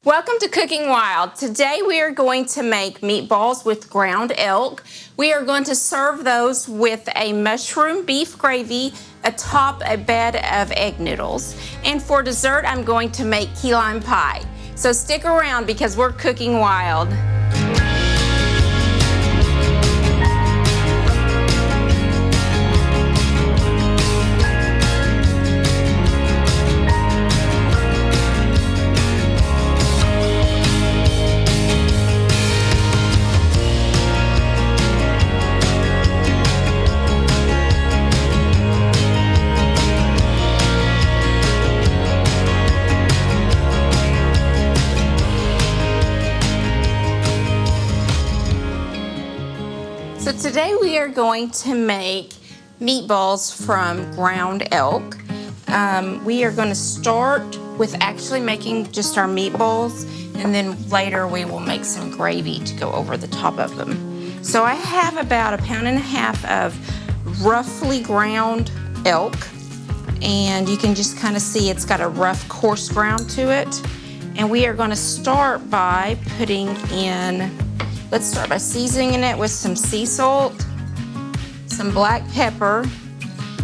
Welcome to Cooking Wild. Today we are going to make meatballs with ground elk. We are going to serve those with a mushroom beef gravy atop a bed of egg noodles. And for dessert, I'm going to make key lime pie. So stick around because we're cooking wild. So today we are going to make meatballs from ground elk. We are going to start with actually making just our meatballs, and then later we will make some gravy to go over the top of them. So I have about 1.5 pounds of roughly ground elk, and you can just kind of see it's got a rough, coarse ground to it. And we are going to start by putting in, let's start by seasoning it with some sea salt, some black pepper,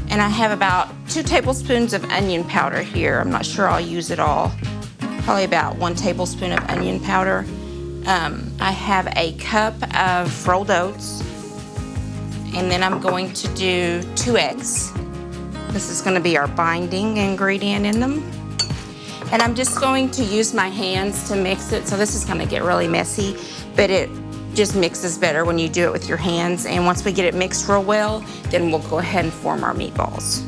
and I have about 2 tablespoons of onion powder here. I'm not sure I'll use it all. Probably about 1 tablespoon of onion powder. I have a cup of rolled oats, and then I'm going to do 2 eggs. This is going to be our binding ingredient in them. And I'm just going to use my hands to mix it. So this is going to get really messy, but it just mixes better when you do it with your hands. And once we get it mixed real well, then we'll go ahead and form our meatballs.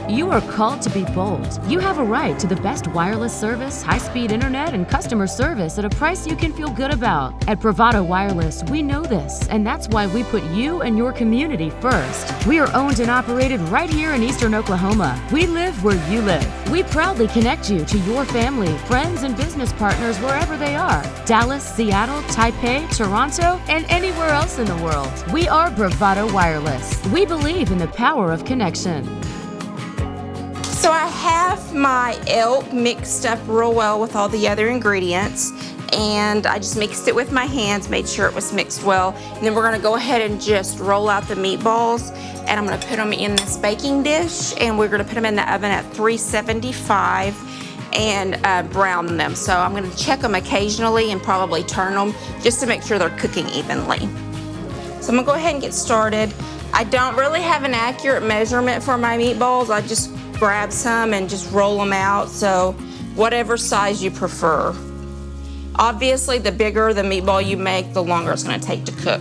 You are called to be bold. You have a right to the best wireless service, high-speed internet, and customer service at a price you can feel good about. At Bravado Wireless, we know this, and that's why we put you and your community first. We are owned and operated right here in Eastern Oklahoma. We live where you live. We proudly connect you to your family, friends, and business partners wherever they are. Dallas, Seattle, Taipei, Toronto, and anywhere else in the world. We are Bravado Wireless. We believe in the power of connection. So I have my elk mixed up real well with all the other ingredients, and I just mixed it with my hands, made sure it was mixed well. And then we're gonna go ahead and just roll out the meatballs, and I'm gonna put them in this baking dish, and we're gonna put them in the oven at 375 and brown them. So I'm gonna check them occasionally and probably turn them just to make sure they're cooking evenly. So I'm gonna go ahead and get started. I don't really have an accurate measurement for my meatballs. I just grab some and just roll them out, so whatever size you prefer. Obviously, the bigger the meatball you make, the longer it's going to take to cook.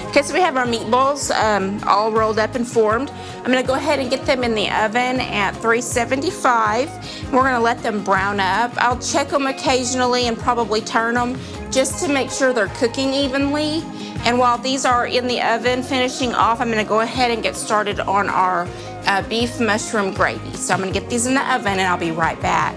Okay, so we have our meatballs all rolled up and formed. I'm gonna go ahead and get them in the oven at 375. We're gonna let them brown up. I'll check them occasionally and probably turn them just to make sure they're cooking evenly. And while these are in the oven finishing off, I'm gonna go ahead and get started on our beef mushroom gravy. So I'm gonna get these in the oven and I'll be right back.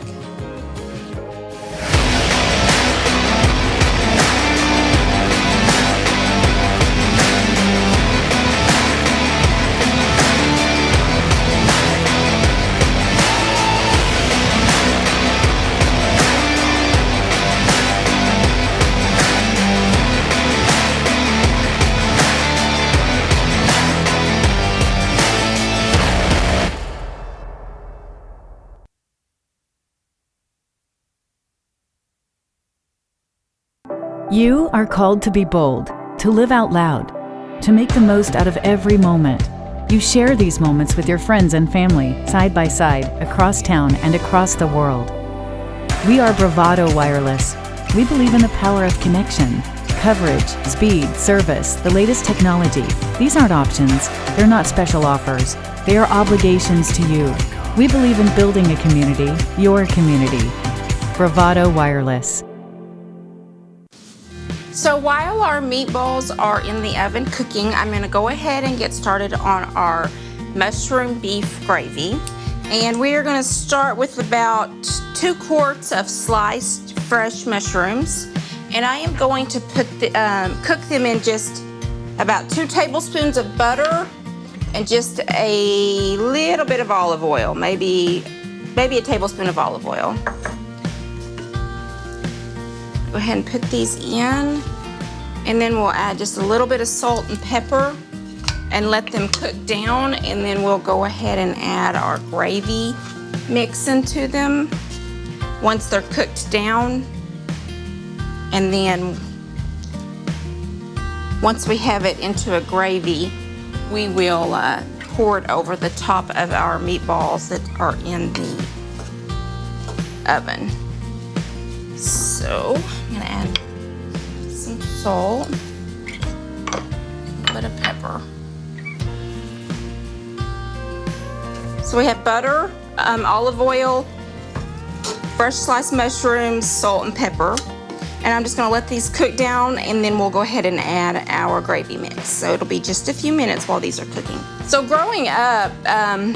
You are called to be bold, to live out loud, to make the most out of every moment. You share these moments with your friends and family, side by side, across town and across the world. We are Bravado Wireless. We believe in the power of connection, coverage, speed, service, the latest technology. These aren't options. They're not special offers. They are obligations to you. We believe in building a community, your community. Bravado Wireless. So while our meatballs are in the oven cooking, I'm gonna go ahead and get started on our mushroom beef gravy. And we are gonna start with about 2 quarts of sliced fresh mushrooms. And I am going to put cook them in just about 2 tablespoons of butter and just a little bit of olive oil, maybe a tablespoon of olive oil. Go ahead and put these in, and then we'll add just a little bit of salt and pepper and let them cook down, and then we'll go ahead and add our gravy mix into them once they're cooked down. And then once we have it into a gravy, we will pour it over the top of our meatballs that are in the oven. So I'm gonna add some salt, a little bit of pepper. So we have butter, olive oil, fresh sliced mushrooms, salt and pepper. And I'm just gonna let these cook down, and then we'll go ahead and add our gravy mix. So it'll be just a few minutes while these are cooking. So growing up,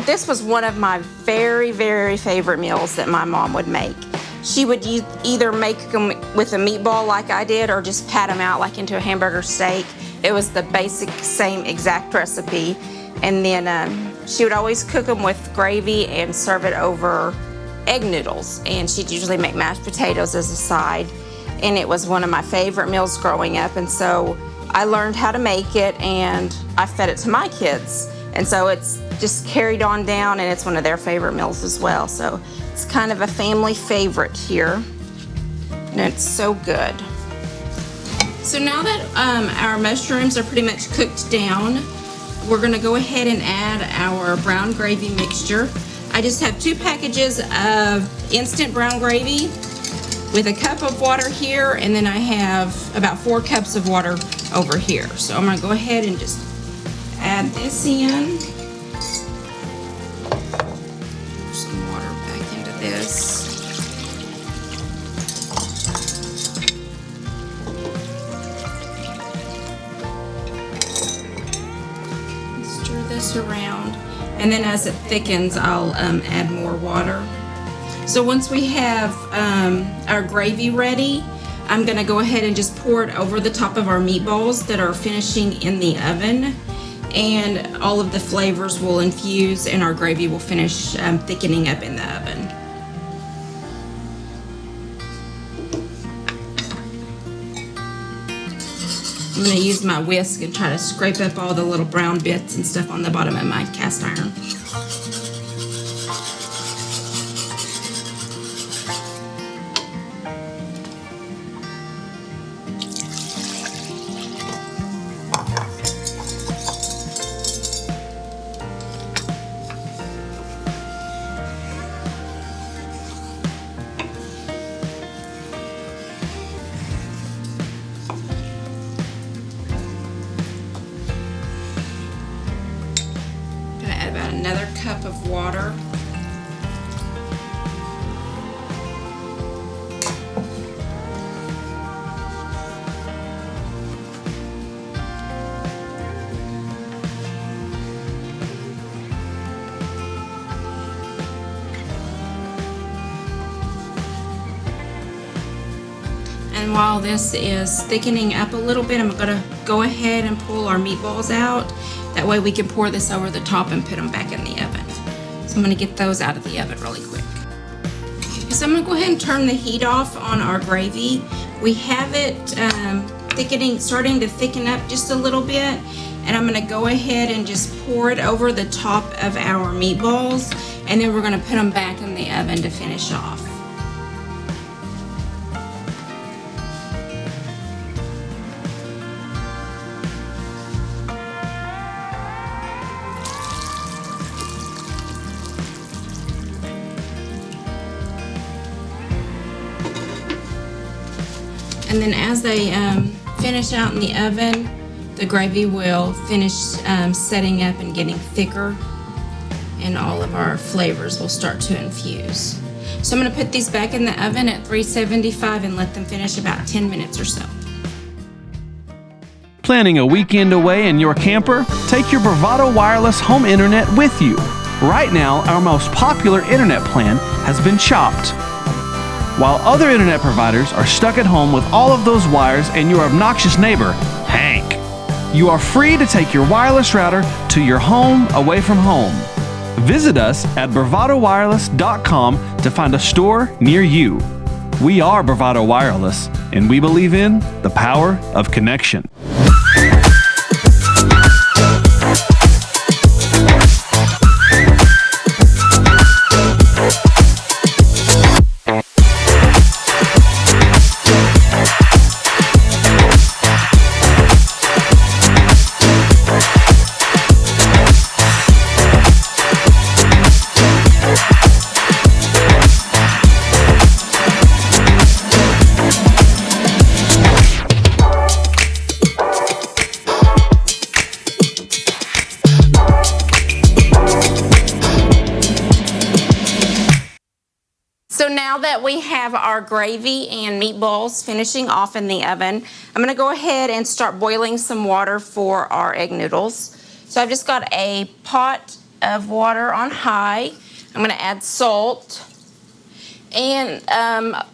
this was one of my very, very favorite meals that my mom would make. She would either make them with a meatball like I did, or just pat them out like into a hamburger steak. It was the basic same exact recipe. And then she would always cook them with gravy and serve it over egg noodles. And she'd usually make mashed potatoes as a side. And it was one of my favorite meals growing up. And so I learned how to make it, and I fed it to my kids. And so it's just carried on down, and it's one of their favorite meals as well. So it's kind of a family favorite here, and it's so good. So now that our mushrooms are pretty much cooked down, we're gonna go ahead and add our brown gravy mixture. I just have 2 packages of instant brown gravy with a cup of water here, and then I have about 4 cups of water over here. So I'm gonna go ahead and just add this in. Pour some water back into this. Stir this around, and then as it thickens, I'll add more water. So once we have our gravy ready, I'm gonna go ahead and just pour it over the top of our meatballs that are finishing in the oven, and all of the flavors will infuse and our gravy will finish thickening up in the oven. I'm gonna use my whisk and try to scrape up all the little brown bits and stuff on the bottom of my cast iron. About another cup of water. And while this is thickening up a little bit, I'm gonna go ahead and pull our meatballs out. That way we can pour this over the top and put them back in the oven. So I'm gonna get those out of the oven really quick. So I'm gonna go ahead and turn the heat off on our gravy. We have it starting to thicken up just a little bit. And I'm gonna go ahead and just pour it over the top of our meatballs. And then we're gonna put them back in the oven to finish off. And then as they finish out in the oven, the gravy will finish setting up and getting thicker, and all of our flavors will start to infuse. So I'm going to put these back in the oven at 375 and let them finish about 10 minutes or so. Planning a weekend away in your camper? Take your Bravado Wireless home internet with you. Right now, our most popular internet plan has been chopped. While other internet providers are stuck at home with all of those wires and your obnoxious neighbor, Hank, you are free to take your wireless router to your home away from home. Visit us at bravadowireless.com to find a store near you. We are Bravado Wireless, and we believe in the power of connection. So now that we have our gravy and meatballs finishing off in the oven, I'm gonna go ahead and start boiling some water for our egg noodles. So I've just got a pot of water on high. I'm gonna add salt. And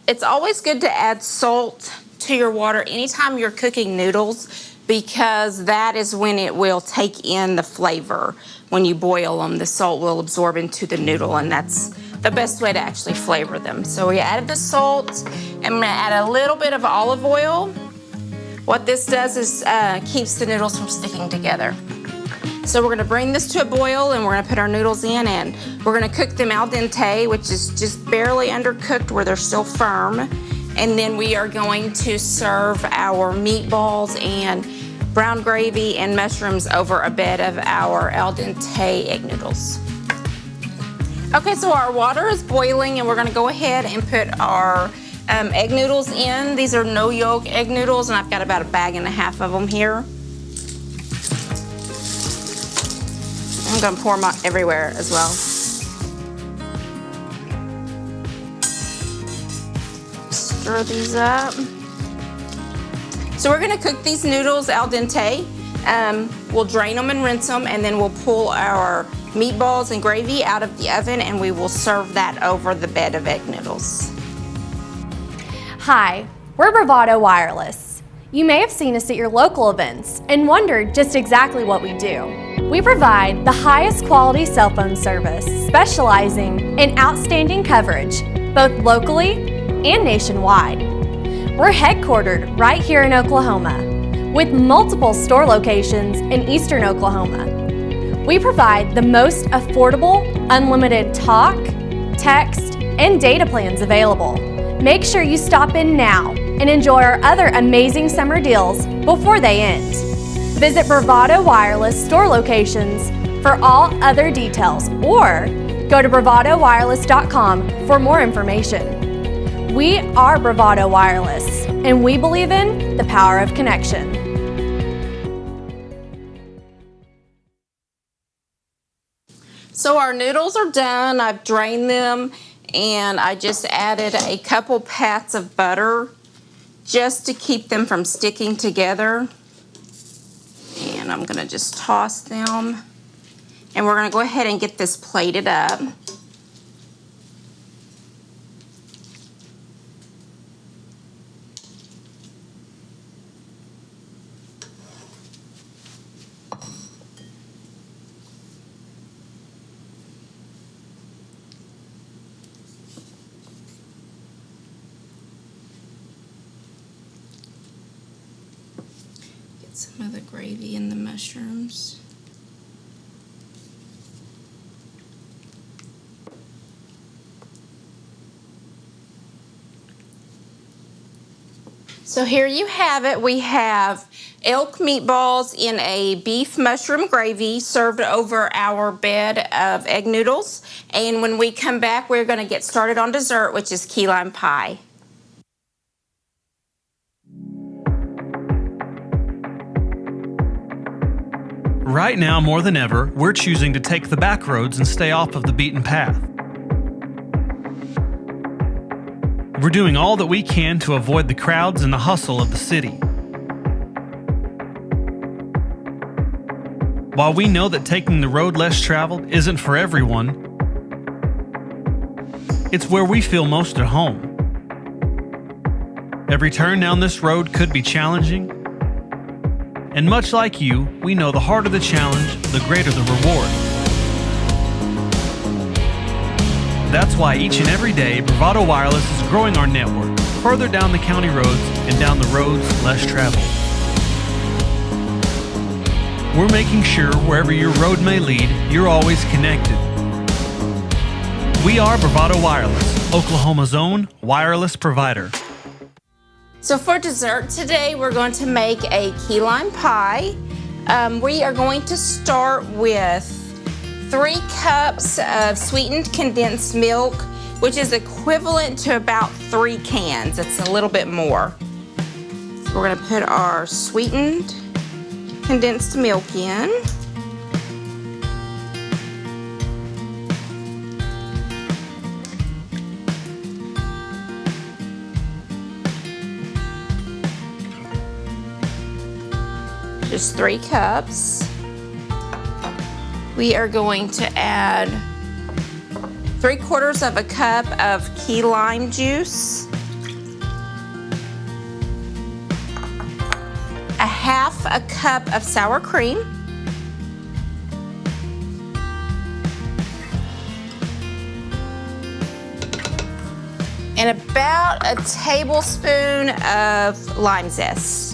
it's always good to add salt to your water anytime you're cooking noodles, because that is when it will take in the flavor. When you boil them, the salt will absorb into the noodle, and that's the best way to actually flavor them. So we added the salt. I'm gonna add a little bit of olive oil. What this does is keeps the noodles from sticking together. So we're gonna bring this to a boil, and we're gonna put our noodles in, and we're gonna cook them al dente, which is just barely undercooked where they're still firm. And then we are going to serve our meatballs and brown gravy and mushrooms over a bed of our al dente egg noodles. Okay, so our water is boiling, and we're gonna go ahead and put our egg noodles in. These are no yolk egg noodles, and I've got about 1.5 bags of them here. I'm gonna pour them everywhere as well. Stir these up. So we're gonna cook these noodles al dente. We'll drain them and rinse them, and then we'll pull our meatballs and gravy out of the oven, and we will serve that over the bed of egg noodles. Hi, we're Bravado Wireless. You may have seen us at your local events and wondered just exactly what we do. We provide the highest quality cell phone service, specializing in outstanding coverage, both locally and nationwide. We're headquartered right here in Oklahoma, with multiple store locations in eastern Oklahoma. We provide the most affordable, unlimited talk, text, and data plans available. Make sure you stop in now and enjoy our other amazing summer deals before they end. Visit Bravado Wireless store locations for all other details, or go to bravadowireless.com for more information. We are Bravado Wireless, and we believe in the power of connection. So our noodles are done. I've drained them, and I just added a couple pats of butter just to keep them from sticking together. And I'm gonna just toss them, and we're gonna go ahead and get this plated up. Some of the gravy and the mushrooms. So here you have it. We have elk meatballs in a beef mushroom gravy served over our bed of egg noodles. And when we come back, we're going to get started on dessert, which is key lime pie. Right now, more than ever, we're choosing to take the back roads and stay off of the beaten path. We're doing all that we can to avoid the crowds and the hustle of the city. While we know that taking the road less traveled isn't for everyone, it's where we feel most at home. Every turn down this road could be challenging, and much like you, we know the harder the challenge, the greater the reward. That's why each and every day, Bravado Wireless is growing our network further down the county roads and down the roads less traveled. We're making sure wherever your road may lead, you're always connected. We are Bravado Wireless, Oklahoma's own wireless provider. So for dessert today, we're going to make a key lime pie. We are going to start with 3 cups of sweetened condensed milk, which is equivalent to about 3 cans. It's a little bit more. So we're gonna put our sweetened condensed milk in. Just 3 cups. We are going to add 3/4 of a cup of key lime juice, a 1/2 cup of sour cream, and about a tablespoon of lime zest.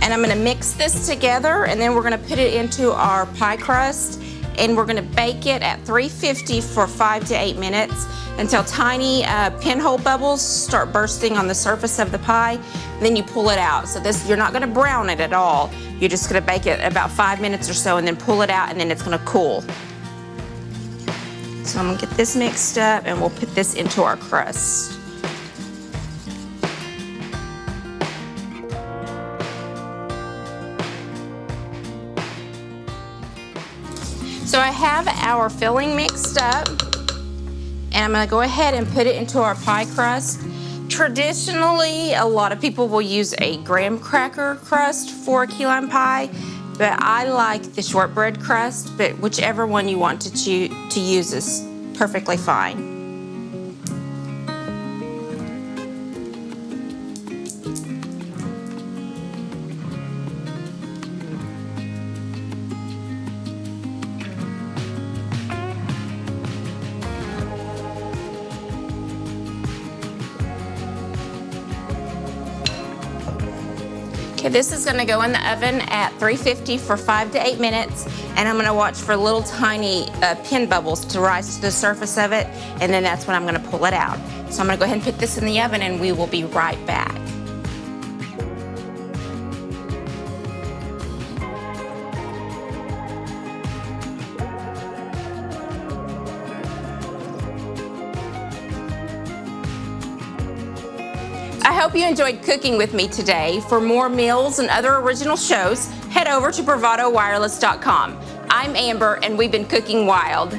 And I'm gonna mix this together, and then we're gonna put it into our pie crust, and we're gonna bake it at 350 for 5 to 8 minutes until tiny pinhole bubbles start bursting on the surface of the pie. And then you pull it out. So this, you're not gonna brown it at all. You're just gonna bake it about 5 minutes or so, and then pull it out, and then it's gonna cool. So I'm gonna get this mixed up, and we'll put this into our crust. So I have our filling mixed up, and I'm gonna go ahead and put it into our pie crust. Traditionally, a lot of people will use a graham cracker crust for a key lime pie, but I like the shortbread crust, but whichever one you want to use is perfectly fine. Okay, this is gonna go in the oven at 350 for 5 to 8 minutes, and I'm gonna watch for little tiny pin bubbles to rise to the surface of it, and then that's when I'm gonna pull it out. So I'm gonna go ahead and put this in the oven, and we will be right back. I hope you enjoyed cooking with me today. For more meals and other original shows, head over to bravadowireless.com. I'm Amber, and we've been cooking wild.